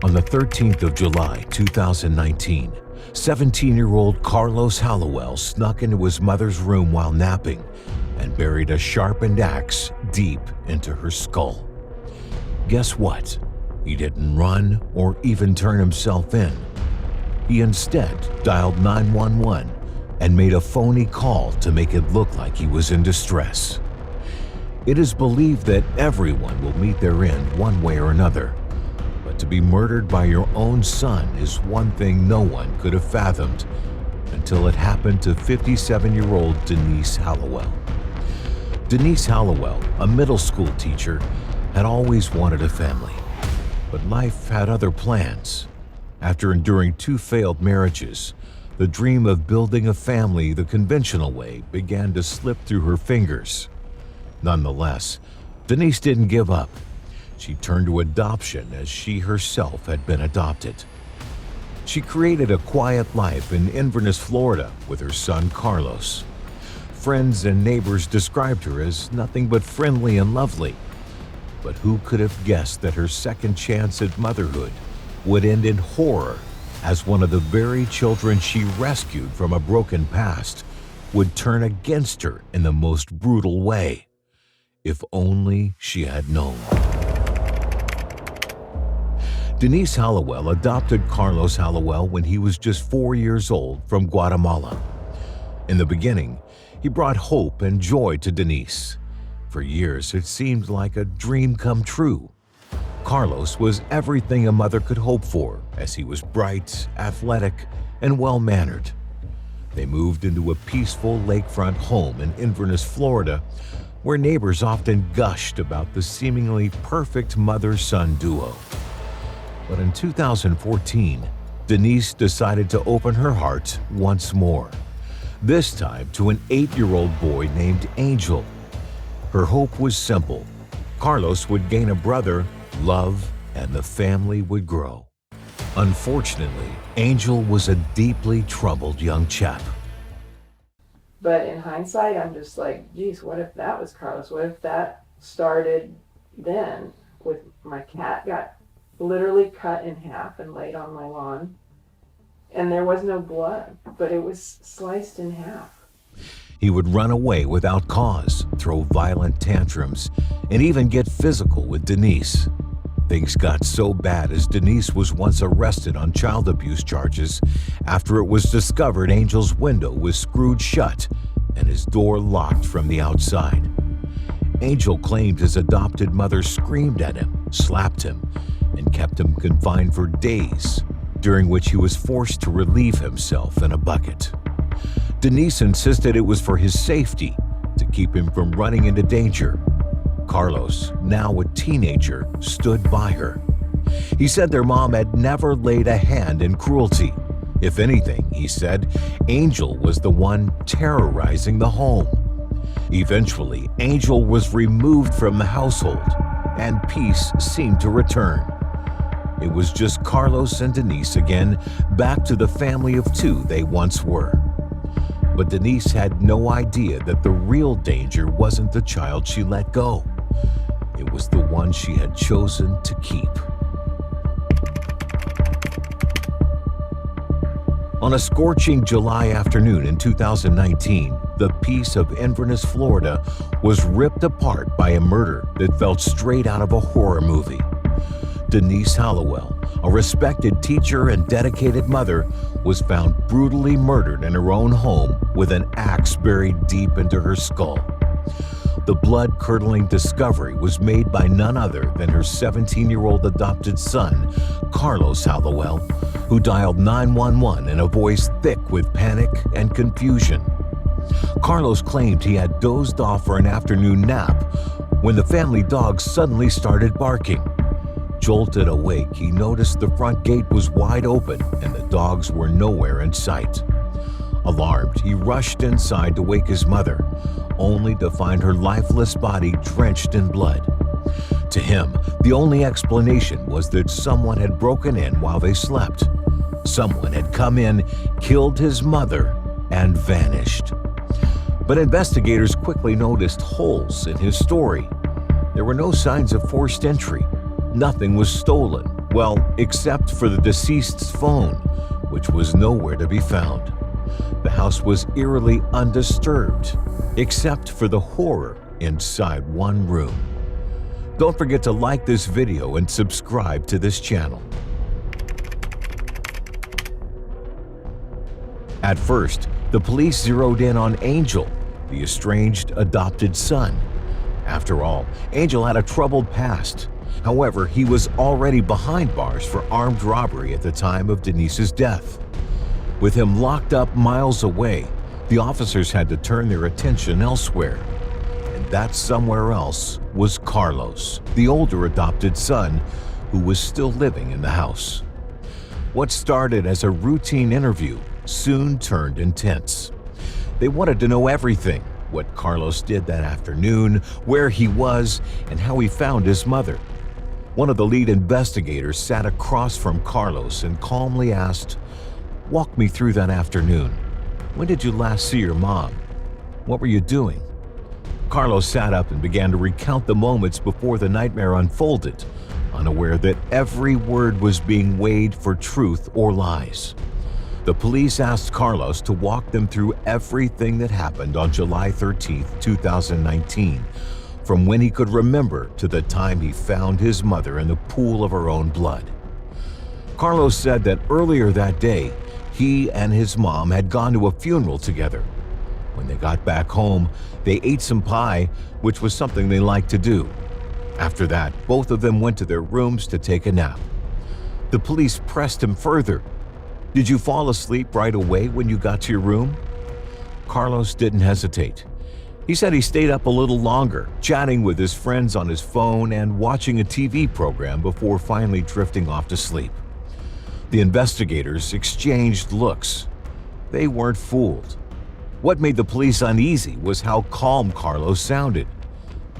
On the 13th of July, 2019, 17-year-old Carlos Hallowell snuck into his mother's room while napping and buried a sharpened axe deep into her skull. Guess what? He didn't run or even turn himself in. He instead dialed 911 and made a phony call to make it look like he was in distress. It is believed that everyone will meet their end one way or another. But to be murdered by your own son is one thing no one could have fathomed until it happened to 57-year-old Denise Hallowell. Denise Hallowell, a middle school teacher, had always wanted a family. But life had other plans. After enduring 2 failed marriages, the dream of building a family the conventional way began to slip through her fingers. Nonetheless, Denise didn't give up. She turned to adoption as she herself had been adopted. She created a quiet life in Inverness, Florida with her son Carlos. Friends and neighbors described her as nothing but friendly and lovely. But who could have guessed that her second chance at motherhood would end in horror, as one of the very children she rescued from a broken past would turn against her in the most brutal way. If only she had known. Denise Hallowell adopted Carlos Hallowell when he was just 4 years old from Guatemala. In the beginning, he brought hope and joy to Denise. For years, it seemed like a dream come true. Carlos was everything a mother could hope for, as he was bright, athletic, and well-mannered. They moved into a peaceful lakefront home in Inverness, Florida, where neighbors often gushed about the seemingly perfect mother-son duo. But in 2014, Denise decided to open her heart once more, this time to an 8-year-old boy named Angel. Her hope was simple. Carlos would gain a brother, love, and the family would grow. Unfortunately, Angel was a deeply troubled young chap. But in hindsight, I'm just like, geez, what if that was Carlos? What if that started then with my cat got literally cut in half and laid on my lawn, and there was no blood, but it was sliced in half. He would run away without cause, throw violent tantrums, and even get physical with Denise. Things got so bad as Denise was once arrested on child abuse charges after it was discovered Angel's window was screwed shut and his door locked from the outside. Angel claimed his adopted mother screamed at him, slapped him, and kept him confined for days, during which he was forced to relieve himself in a bucket. Denise insisted it was for his safety, to keep him from running into danger. Carlos, now a teenager, stood by her. He said their mom had never laid a hand in cruelty. If anything, he said, Angel was the one terrorizing the home. Eventually, Angel was removed from the household, and peace seemed to return. It was just Carlos and Denise again, back to the family of 2 they once were. But Denise had no idea that the real danger wasn't the child she let go. It was the one she had chosen to keep. On a scorching July afternoon in 2019, the peace of Inverness, Florida, was ripped apart by a murder that felt straight out of a horror movie. Denise Hallowell, a respected teacher and dedicated mother, was found brutally murdered in her own home with an axe buried deep into her skull. The blood-curdling discovery was made by none other than her 17-year-old adopted son, Carlos Hallowell, who dialed 911 in a voice thick with panic and confusion. Carlos claimed he had dozed off for an afternoon nap when the family dog suddenly started barking. Jolted awake, he noticed the front gate was wide open and the dogs were nowhere in sight. Alarmed, he rushed inside to wake his mother, only to find her lifeless body drenched in blood. To him, the only explanation was that someone had broken in while they slept. Someone had come in, killed his mother, and vanished. But investigators quickly noticed holes in his story. There were no signs of forced entry. Nothing was stolen, Well, except for the deceased's phone, which was nowhere to be found. The house was eerily undisturbed, except for the horror inside one room. Don't forget to like this video and subscribe to this channel. At first, the police zeroed in on Angel, the estranged adopted son. After all, Angel had a troubled past. However, he was already behind bars for armed robbery at the time of Denise's death. With him locked up miles away, the officers had to turn their attention elsewhere. And that somewhere else was Carlos, the older adopted son, who was still living in the house. What started as a routine interview soon turned intense. They wanted to know everything: what Carlos did that afternoon, where he was, and how he found his mother. One of the lead investigators sat across from Carlos and calmly asked, "Walk me through that afternoon. When did you last see your mom? What were you doing?" Carlos sat up and began to recount the moments before the nightmare unfolded, unaware that every word was being weighed for truth or lies. The police asked Carlos to walk them through everything that happened on July 13, 2019, from when he could remember to the time he found his mother in the pool of her own blood. Carlos said that earlier that day, he and his mom had gone to a funeral together. When they got back home, they ate some pie, which was something they liked to do. After that, both of them went to their rooms to take a nap. The police pressed him further. "Did you fall asleep right away when you got to your room?" Carlos didn't hesitate. He said he stayed up a little longer, chatting with his friends on his phone and watching a TV program before finally drifting off to sleep. The investigators exchanged looks. They weren't fooled. What made the police uneasy was how calm Carlos sounded.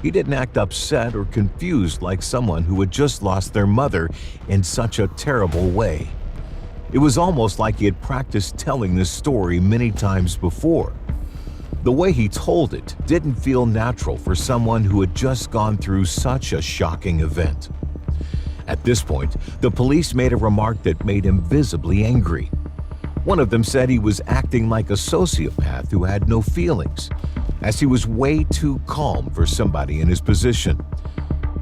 He didn't act upset or confused like someone who had just lost their mother in such a terrible way. It was almost like he had practiced telling this story many times before. The way he told it didn't feel natural for someone who had just gone through such a shocking event. At this point, the police made a remark that made him visibly angry. One of them said he was acting like a sociopath who had no feelings, as he was way too calm for somebody in his position.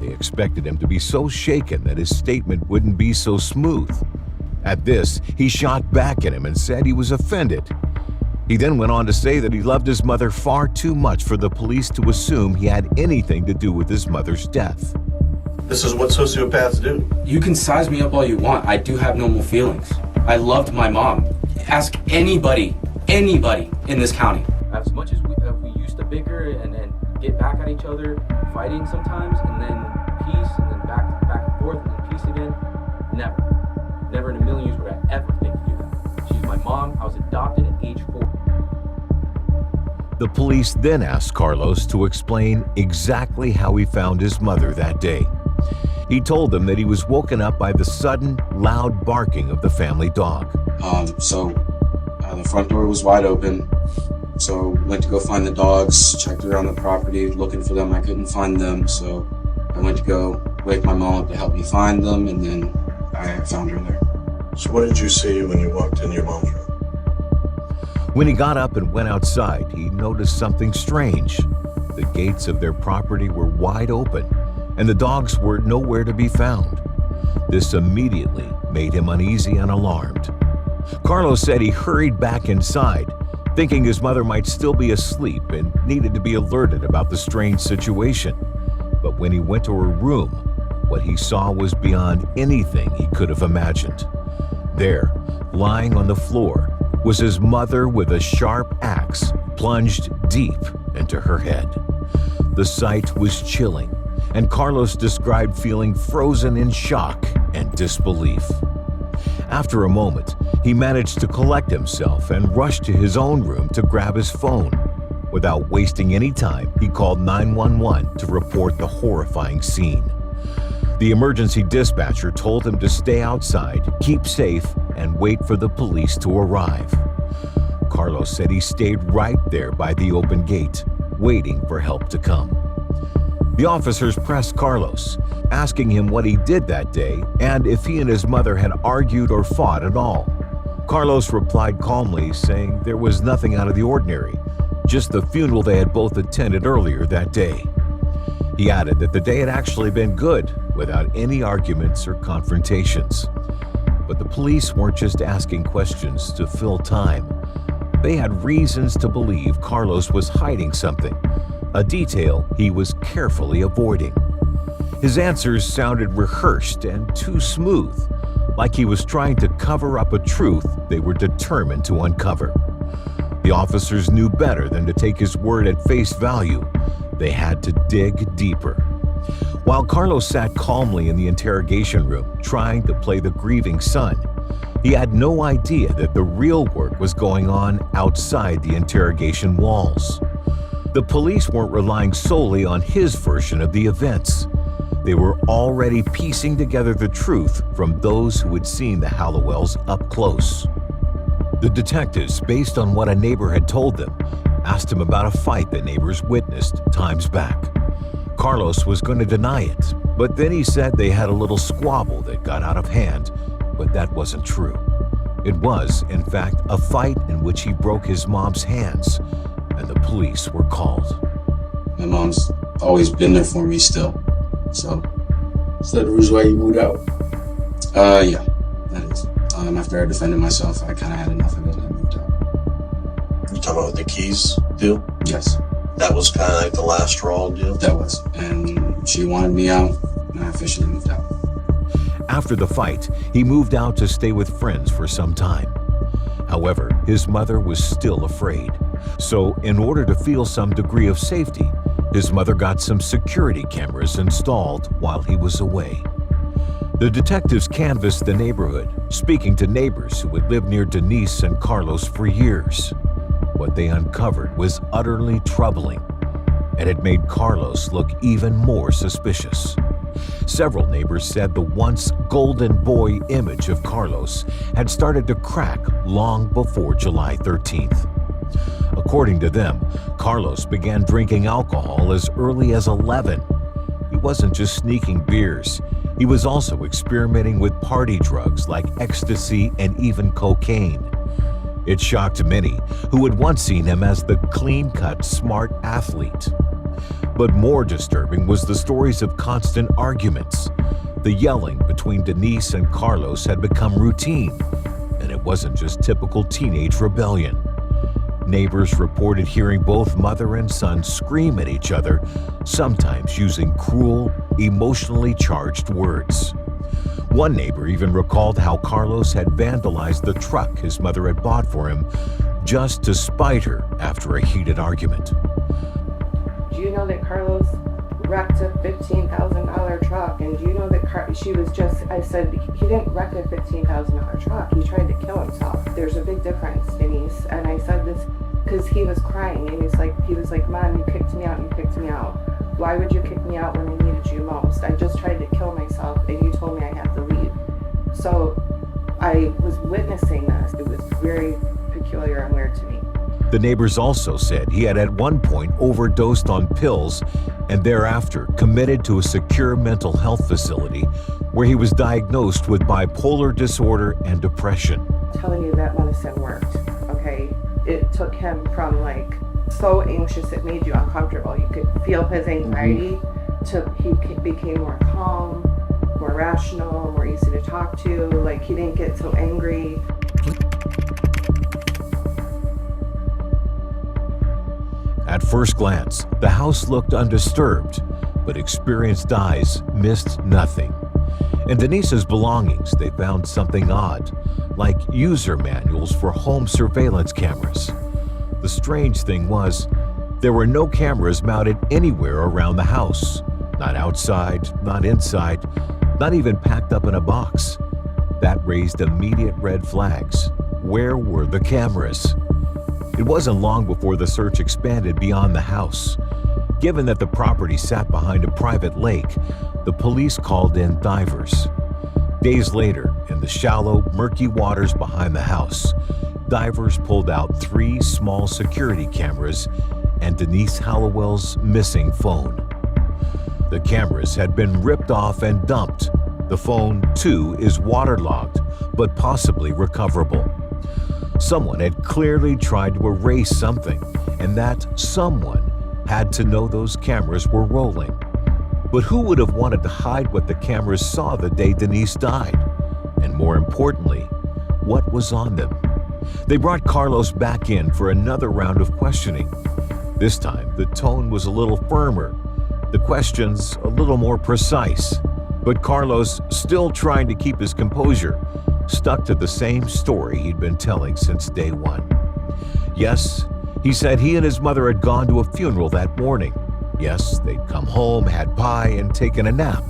They expected him to be so shaken that his statement wouldn't be so smooth. At this, he shot back at him and said he was offended. He then went on to say that he loved his mother far too much for the police to assume he had anything to do with his mother's death. This is what sociopaths do. You can size me up all you want. I do have normal feelings. I loved my mom. Ask anybody in this county. As much as we used to bicker and get back at each other, fighting sometimes, and then peace, and then back and forth, and then peace again, never in a million years would I ever think to do that. She's my mom. I was adopted at age 4. The police then asked Carlos to explain exactly how he found his mother that day. He told them that he was woken up by the sudden, loud barking of the family dog. The front door was wide open. So went to go find the dogs, checked around the property, looking for them. I couldn't find them, so I went to go wake my mom up to help me find them, and then I found her there. So what did you see when you walked in your mom's room? When he got up and went outside, he noticed something strange. The gates of their property were wide open, and the dogs were nowhere to be found. This immediately made him uneasy and alarmed. Carlos said he hurried back inside, thinking his mother might still be asleep and needed to be alerted about the strange situation. But when he went to her room, what he saw was beyond anything he could have imagined. There, lying on the floor, was his mother with a sharp axe plunged deep into her head. The sight was chilling, and Carlos described feeling frozen in shock and disbelief. After a moment, he managed to collect himself and rushed to his own room to grab his phone. Without wasting any time, he called 911 to report the horrifying scene. The emergency dispatcher told him to stay outside, keep safe, and wait for the police to arrive. Carlos said he stayed right there by the open gate, waiting for help to come. The officers pressed Carlos, asking him what he did that day and if he and his mother had argued or fought at all. Carlos replied calmly, saying there was nothing out of the ordinary, just the funeral they had both attended earlier that day. He added that the day had actually been good, without any arguments or confrontations. But the police weren't just asking questions to fill time. They had reasons to believe Carlos was hiding something, a detail he was carefully avoiding. His answers sounded rehearsed and too smooth, like he was trying to cover up a truth they were determined to uncover. The officers knew better than to take his word at face value. They had to dig deeper. While Carlos sat calmly in the interrogation room, trying to play the grieving son, he had no idea that the real work was going on outside the interrogation walls. The police weren't relying solely on his version of the events. They were already piecing together the truth from those who had seen the Hallowells up close. The detectives, based on what a neighbor had told them, asked him about a fight that neighbors witnessed times back. Carlos was going to deny it, but then he said they had a little squabble that got out of hand, but that wasn't true. It was, in fact, a fight in which he broke his mom's hands, and the police were called. My mom's always been there for me still, so. Is that the reason why you moved out? Yeah, that is. After I defended myself, I kind of had enough of it and I moved out. You talking about the keys deal? Yes, That was kind of like the last straw deal? that was. And she wanted me out, and I officially moved out. After the fight, he moved out to stay with friends for some time. However, his mother was still afraid. So, in order to feel some degree of safety, his mother got some security cameras installed while he was away. The detectives canvassed the neighborhood, speaking to neighbors who had lived near Denise and Carlos for years. What they uncovered was utterly troubling, and it made Carlos look even more suspicious. Several neighbors said the once golden boy image of Carlos had started to crack long before July 13th. According to them, Carlos began drinking alcohol as early as 11. He wasn't just sneaking beers. He was also experimenting with party drugs like ecstasy and even cocaine. It shocked many who had once seen him as the clean-cut, smart athlete. But more disturbing was the stories of constant arguments. The yelling between Denise and Carlos had become routine, and it wasn't just typical teenage rebellion. Neighbors reported hearing both mother and son scream at each other, sometimes using cruel, emotionally charged words. One neighbor even recalled how Carlos had vandalized the truck his mother had bought for him just to spite her after a heated argument. Do you know that Carlos wrecked a $15,000 truck? And do you know that I said, he didn't wreck a $15,000 truck. He tried to kill himself. There's a big difference, Denise. And I said this because he was crying. And he was like, Mom, you kicked me out. You kicked me out. Why would you kick me out when I needed you most? I just tried to kill myself and you told me I had to leave. So I was witnessing this. It was very peculiar and weird to me. The neighbors also said he had at one point overdosed on pills and thereafter committed to a secure mental health facility where he was diagnosed with bipolar disorder and depression. I'm telling you, that medicine worked, okay? It took him from so anxious it made you uncomfortable. You could feel his anxiety to he became more calm, more rational, more easy to talk to. He didn't get so angry. At first glance, the house looked undisturbed, but experienced eyes missed nothing. In Denise's belongings, they found something odd, like user manuals for home surveillance cameras. The strange thing was, there were no cameras mounted anywhere around the house. Not outside, not inside, not even packed up in a box. That raised immediate red flags. Where were the cameras? It wasn't long before the search expanded beyond the house. Given that the property sat behind a private lake, the police called in divers. Days later, in the shallow, murky waters behind the house, divers pulled out 3 small security cameras and Denise Hallowell's missing phone. The cameras had been ripped off and dumped. The phone, too, is waterlogged, but possibly recoverable. Someone had clearly tried to erase something, and that someone had to know those cameras were rolling. But who would have wanted to hide what the cameras saw the day Denise died? And more importantly, what was on them? They brought Carlos back in for another round of questioning. This time, the tone was a little firmer, the questions a little more precise. But Carlos, still trying to keep his composure, stuck to the same story he'd been telling since day one. Yes, he said he and his mother had gone to a funeral that morning. Yes, they'd come home, had pie, and taken a nap.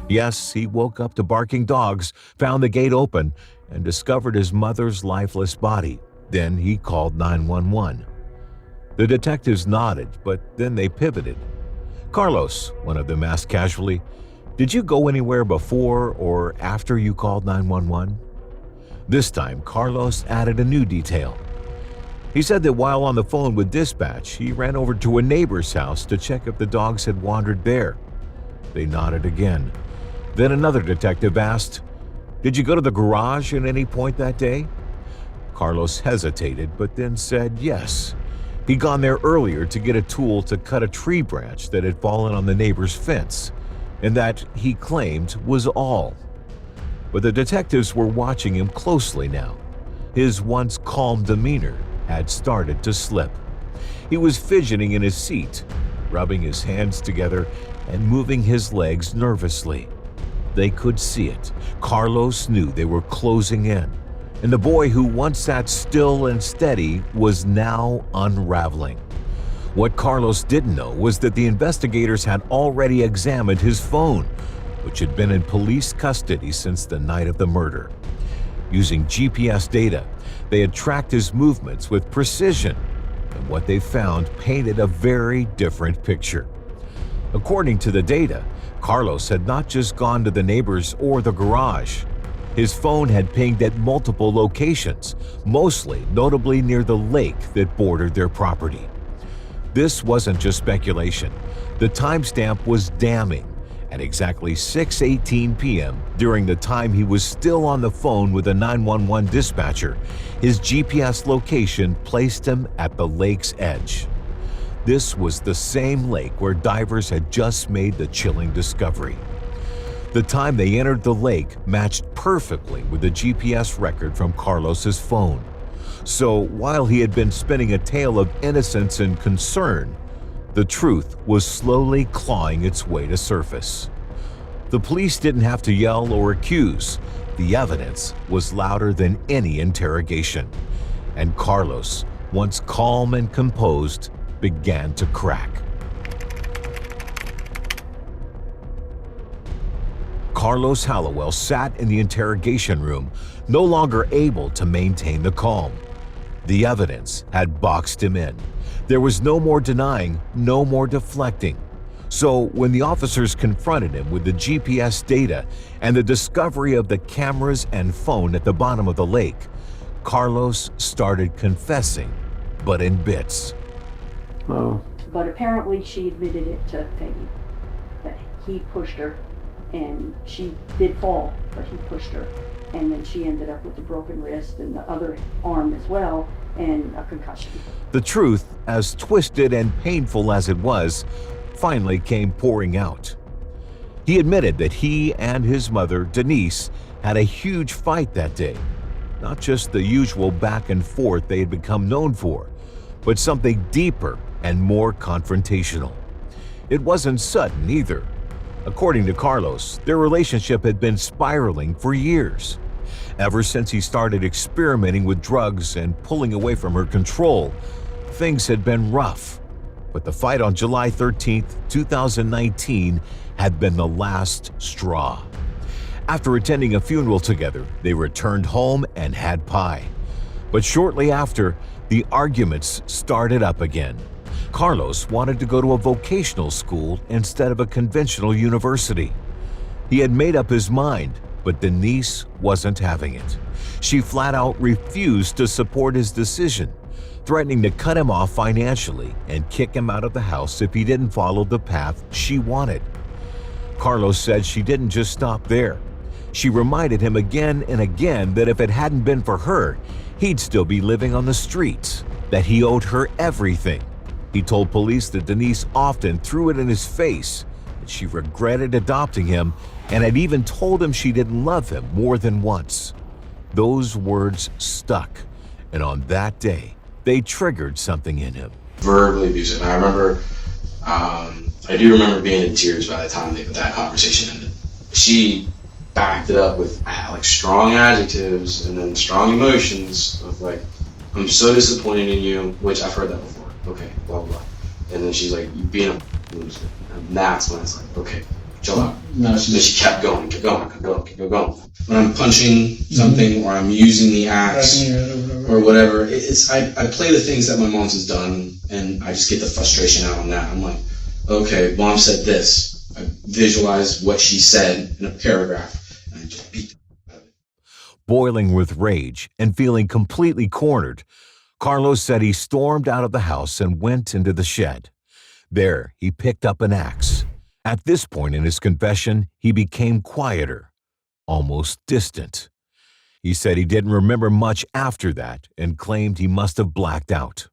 Yes, he woke up to barking dogs, found the gate open, and discovered his mother's lifeless body. Then he called 911. The detectives nodded, but then they pivoted. "Carlos," one of them asked casually, "did you go anywhere before or after you called 911? This time, Carlos added a new detail. He said that while on the phone with dispatch, he ran over to a neighbor's house to check if the dogs had wandered there. They nodded again. Then another detective asked, "Did you go to the garage at any point that day?" Carlos hesitated, but then said yes. He'd gone there earlier to get a tool to cut a tree branch that had fallen on the neighbor's fence, and that, he claimed, was all. But the detectives were watching him closely now. His once calm demeanor had started to slip. He was fidgeting in his seat, rubbing his hands together and moving his legs nervously. They could see it. Carlos knew they were closing in, and the boy who once sat still and steady was now unraveling. What Carlos didn't know was that the investigators had already examined his phone, which had been in police custody since the night of the murder. Using GPS data, they had tracked his movements with precision, and what they found painted a very different picture. According to the data, Carlos had not just gone to the neighbors or the garage. His phone had pinged at multiple locations, mostly notably near the lake that bordered their property. This wasn't just speculation. The timestamp was damning. At exactly 6:18 p.m., during the time he was still on the phone with a 911 dispatcher, his GPS location placed him at the lake's edge. This was the same lake where divers had just made the chilling discovery. The time they entered the lake matched perfectly with the GPS record from Carlos's phone. So while he had been spinning a tale of innocence and concern, the truth was slowly clawing its way to surface. The police didn't have to yell or accuse. The evidence was louder than any interrogation. And Carlos, once calm and composed, began to crack. Carlos Hallowell sat in the interrogation room, no longer able to maintain the calm. The evidence had boxed him in. There was no more denying, no more deflecting. So when the officers confronted him with the GPS data and the discovery of the cameras and phone at the bottom of the lake, Carlos started confessing, but in bits. Oh, But apparently she admitted it to Peggy, that he pushed her, and she did fall, but he pushed her. And then she ended up with a broken wrist and the other arm as well, and a concussion. The truth, as twisted and painful as it was, finally came pouring out. He admitted that he and his mother, Denise, had a huge fight that day. Not just the usual back and forth they had become known for, but something deeper and more confrontational. It wasn't sudden either. According to Carlos, their relationship had been spiraling for years. Ever since he started experimenting with drugs and pulling away from her control, things had been rough. But the fight on July 13, 2019 had been the last straw. After attending a funeral together, they returned home and had pie. But shortly after, the arguments started up again. Carlos wanted to go to a vocational school instead of a conventional university. He had made up his mind, but Denise wasn't having it. She flat out refused to support his decision, threatening to cut him off financially and kick him out of the house if he didn't follow the path she wanted. Carlos said she didn't just stop there. She reminded him again and again that if it hadn't been for her, he'd still be living on the streets, that he owed her everything. He told police that Denise often threw it in his face, that she regretted adopting him, and had even told him she didn't love him more than once. Those words stuck, and on that day, they triggered something in him. Verbally abusive. And I remember, I do remember being in tears by the time that conversation ended. She backed it up with like strong adjectives and then strong emotions of like, I'm so disappointed in you, which I've heard that before. Okay, blah, blah. And then she's like, you being a loser. And that's when it's like, okay, chill out. No, Then she kept going. When I'm punching something or I'm using the axe or whatever, I play the things that my mom's has done and I just get the frustration out on that. I'm like, okay, mom said this. I visualize what she said in a paragraph and I just beat the out of it. Boiling with rage and feeling completely cornered, Carlos said he stormed out of the house and went into the shed. There, he picked up an axe. At this point in his confession, he became quieter, almost distant. He said he didn't remember much after that and claimed he must have blacked out.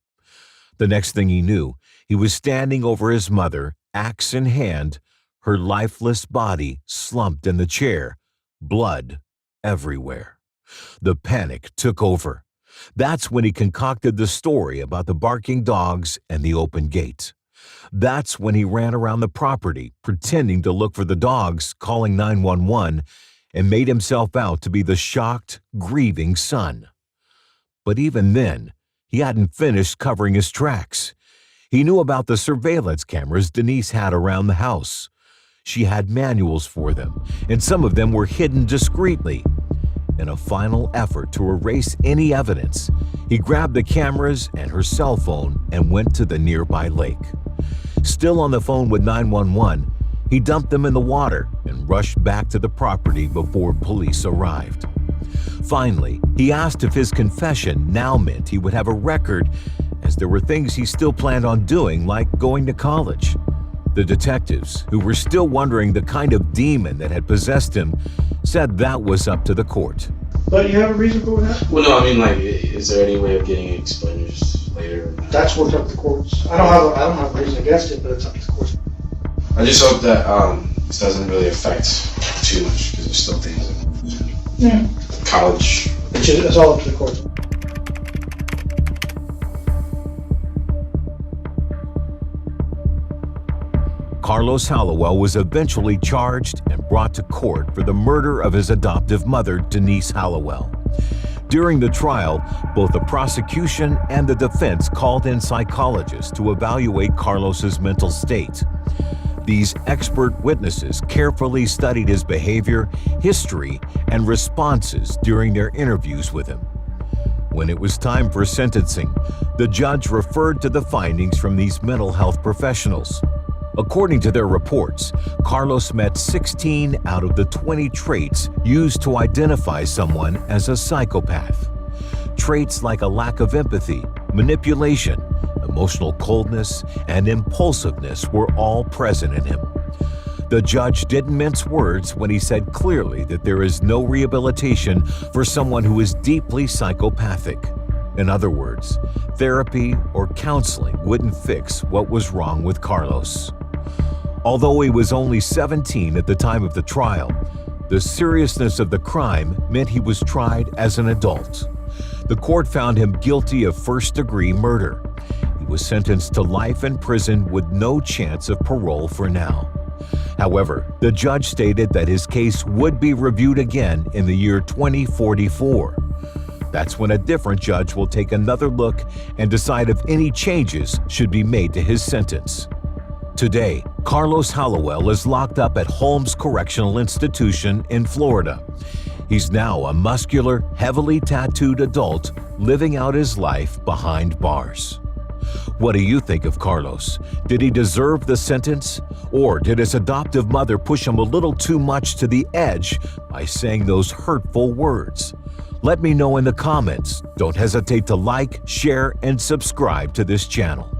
The next thing he knew, he was standing over his mother, axe in hand, her lifeless body slumped in the chair, blood everywhere. The panic took over. That's when he concocted the story about the barking dogs and the open gate. That's when he ran around the property, pretending to look for the dogs, calling 911, and made himself out to be the shocked, grieving son. But even then, he hadn't finished covering his tracks. He knew about the surveillance cameras Denise had around the house. She had manuals for them, and some of them were hidden discreetly. In a final effort to erase any evidence, he grabbed the cameras and her cell phone and went to the nearby lake. Still on the phone with 911, he dumped them in the water and rushed back to the property before police arrived. Finally, he asked if his confession now meant he would have a record, as there were things he still planned on doing, like going to college. The detectives, who were still wondering the kind of demon that had possessed him, said that was up to the court. But you have a reason for that? Well, no, I mean, like, is there any way of getting it expunged later? That's what's up to the courts. I don't have a reason against it, but it's up to the courts. I just hope that this doesn't really affect too much because there's still things like college. It's all up to the courts. Carlos Hallowell was eventually charged and brought to court for the murder of his adoptive mother, Denise Hallowell. During the trial, both the prosecution and the defense called in psychologists to evaluate Carlos's mental state. These expert witnesses carefully studied his behavior, history, and responses during their interviews with him. When it was time for sentencing, the judge referred to the findings from these mental health professionals. According to their reports, Carlos met 16 out of the 20 traits used to identify someone as a psychopath. Traits like a lack of empathy, manipulation, emotional coldness, and impulsiveness were all present in him. The judge didn't mince words when he said clearly that there is no rehabilitation for someone who is deeply psychopathic. In other words, therapy or counseling wouldn't fix what was wrong with Carlos. Although he was only 17 at the time of the trial, the seriousness of the crime meant he was tried as an adult. The court found him guilty of first-degree murder. He was sentenced to life in prison with no chance of parole for now. However, the judge stated that his case would be reviewed again in the year 2044. That's when a different judge will take another look and decide if any changes should be made to his sentence. Today, Carlos Hallowell is locked up at Holmes Correctional Institution in Florida. He's now a muscular, heavily tattooed adult living out his life behind bars. What do you think of Carlos? Did he deserve the sentence? Or did his adoptive mother push him a little too much to the edge by saying those hurtful words? Let me know in the comments. Don't hesitate to like, share, and subscribe to this channel.